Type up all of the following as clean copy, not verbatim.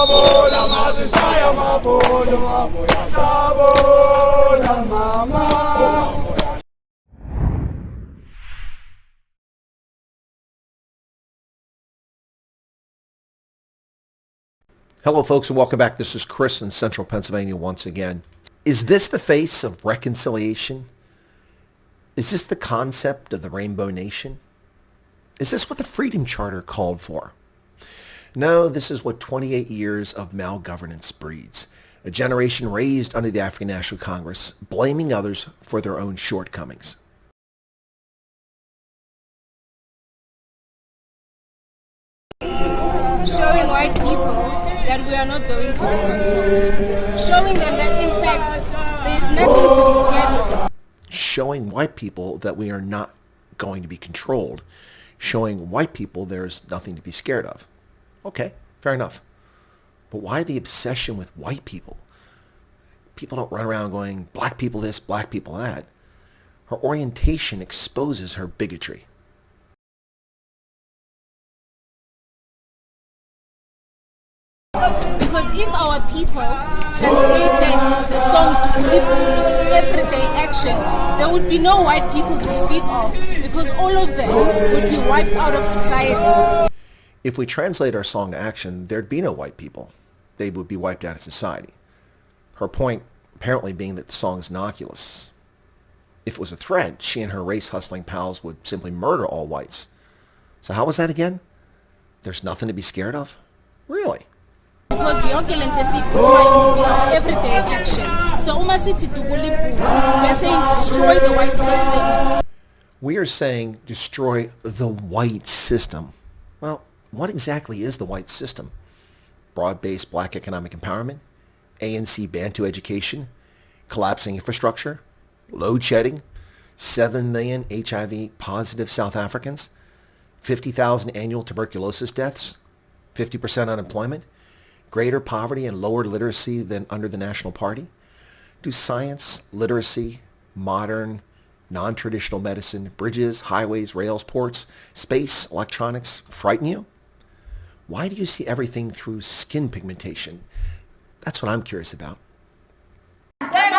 Hello folks and welcome back. This is Chris in Central Pennsylvania once again. Is this the face of reconciliation? Is this the concept of the Rainbow Nation? Is this what the Freedom Charter called for? No, this is what 28 years of malgovernance breeds. A generation raised under the African National Congress, blaming others for their own shortcomings. Showing white people that we are not going to be controlled. Showing them that, in fact, there is nothing to be scared of. Showing white people that we are not going to be controlled. Showing white people there's nothing to be scared of. Okay, fair enough. But why the obsession with white people? People don't run around going, black people this, black people that. Her orientation exposes her bigotry. Because if our people translated the song Dukuli to everyday action, there would be no white people to speak of, because all of them would be wiped out of society. If we translate our song to action, there'd be no white people. They would be wiped out of society. Her point apparently being that the song is innocuous. If it was a threat, she and her race-hustling pals would simply murder all whites. So how was that again? There's nothing to be scared of? Really? Because yonke lento esikhulumayo are everyday action. So uma sithi Dukuli, we are saying destroy the white system. We are saying destroy the white system. Well, what exactly is the white system? Broad-based black economic empowerment, ANC Bantu education, collapsing infrastructure, load shedding, 7 million HIV positive South Africans, 50,000 annual tuberculosis deaths, 50% unemployment, greater poverty and lower literacy than under the National Party? Do science, literacy, modern, non-traditional medicine, bridges, highways, rails, ports, space, electronics frighten you? Why do you see everything through skin pigmentation? That's what I'm curious about. We are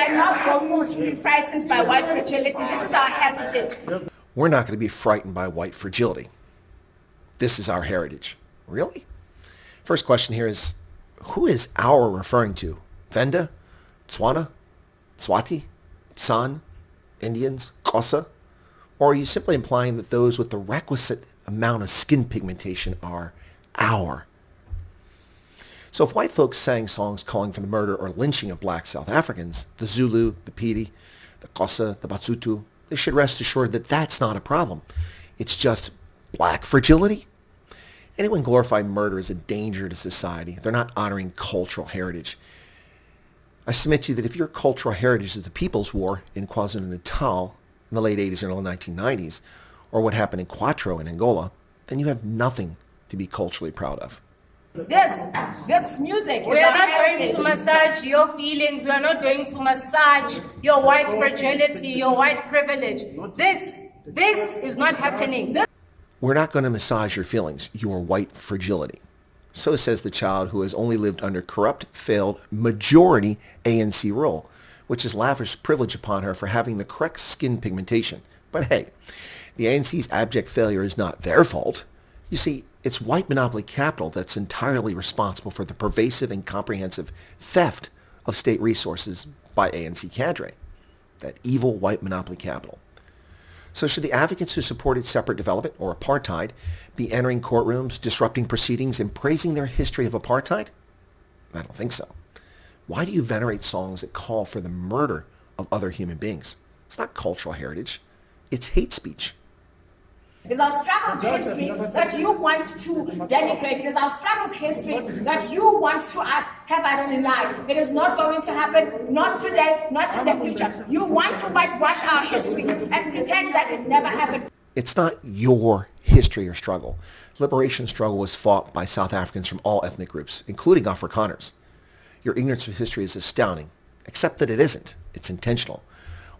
not going to be frightened by white fragility. This is our heritage. We're not going to be frightened by white fragility. This is our heritage. Really? First question here is, who is our referring to? Venda? Tswana? Swati? San? Indians? Xhosa? Or are you simply implying that those with the requisite amount of skin pigmentation are our? So if white folks sang songs calling for the murder or lynching of black South Africans, the Zulu, the Pedi, the Xhosa, the Basotho, they should rest assured that that's not a problem. It's just black fragility. Anyone glorifying murder is a danger to society. They're not honoring cultural heritage. I submit to you that if your cultural heritage is the People's War in KwaZulu-Natal in the late 80s and early 1990s, or what happened in Quatro in Angola, then you have nothing to be culturally proud of. This music. We are not going to massage your feelings. We are not going to massage your white fragility, your white privilege. This is not happening. We're not going to massage your feelings, your white fragility. So says the child who has only lived under corrupt, failed, majority ANC rule, which has lavished privilege upon her for having the correct skin pigmentation. But hey, the ANC's abject failure is not their fault. You see, it's white monopoly capital that's entirely responsible for the pervasive and comprehensive theft of state resources by ANC cadre. That evil white monopoly capital. So should the advocates who supported separate development or apartheid be entering courtrooms, disrupting proceedings, and praising their history of apartheid? I don't think so. Why do you venerate songs that call for the murder of other human beings? It's not cultural heritage. It's hate speech. It is our struggle's history that you want to denigrate. It is our struggle's history that you want to have us deny. It is not going to happen, not today, not in the future. You want to whitewash our history and pretend that it never happened. It's not your history or struggle. The liberation struggle was fought by South Africans from all ethnic groups, including Afrikaners. Your ignorance of history is astounding, except that it isn't. It's intentional.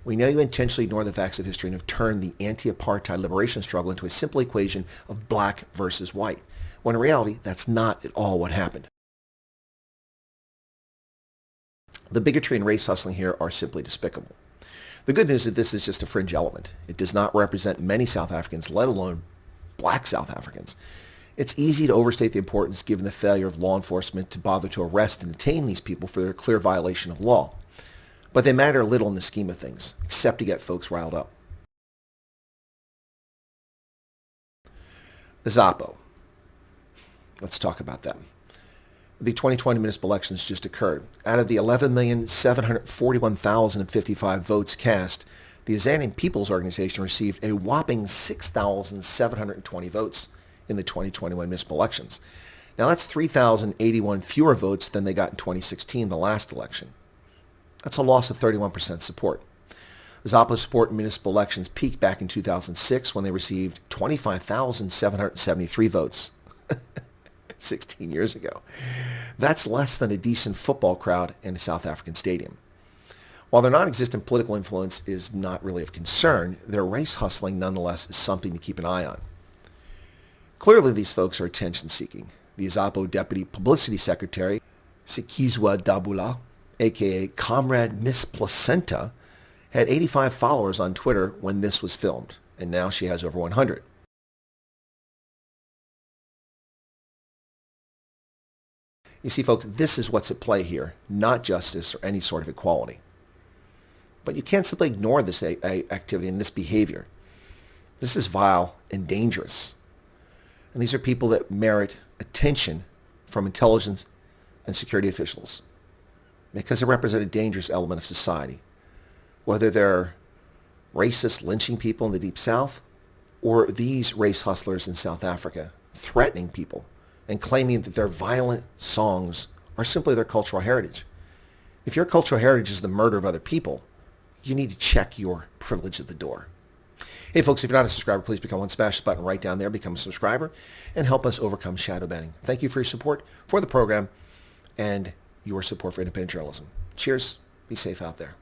We know you intentionally ignore the facts of history and have turned the anti-apartheid liberation struggle into a simple equation of black versus white, when in reality, that's not at all what happened. The bigotry and race hustling here are simply despicable. The good news is that this is just a fringe element. It does not represent many South Africans, let alone black South Africans. It's easy to overstate the importance given the failure of law enforcement to bother to arrest and detain these people for their clear violation of law. But they matter little in the scheme of things, except to get folks riled up. AZAPO. Let's talk about them. The 2020 municipal elections just occurred. Out of the 11,741,055 votes cast, the Azanian Peoples Organization received a whopping 6,720 votes in the 2021 municipal elections. Now that's 3,081 fewer votes than they got in 2016, the last election. That's a loss of 31% support. AZAPO's support in municipal elections peaked back in 2006 when they received 25,773 votes. 16 years ago. That's less than a decent football crowd in a South African stadium. While their non-existent political influence is not really of concern, their race hustling nonetheless is something to keep an eye on. Clearly these folks are attention-seeking. The AZAPO Deputy Publicity Secretary, Sikizwa Dabula, aka Comrade Miss Placenta, had 85 followers on Twitter when this was filmed, and now she has over 100. You see, folks, this is what's at play here, not justice or any sort of equality. But you can't simply ignore this activity and this behavior. This is vile and dangerous. And these are people that merit attention from intelligence and security officials because they represent a dangerous element of society, whether they're racist lynching people in the Deep South or these race hustlers in South Africa threatening people and claiming that their violent songs are simply their cultural heritage. If your cultural heritage is the murder of other people, you need to check your privilege at the door. Hey folks, if you're not a subscriber, please become one. Smash the button right down there, become a subscriber, and help us overcome shadow banning. Thank you for your support for the program and your support for independent journalism. Cheers. Be safe out there.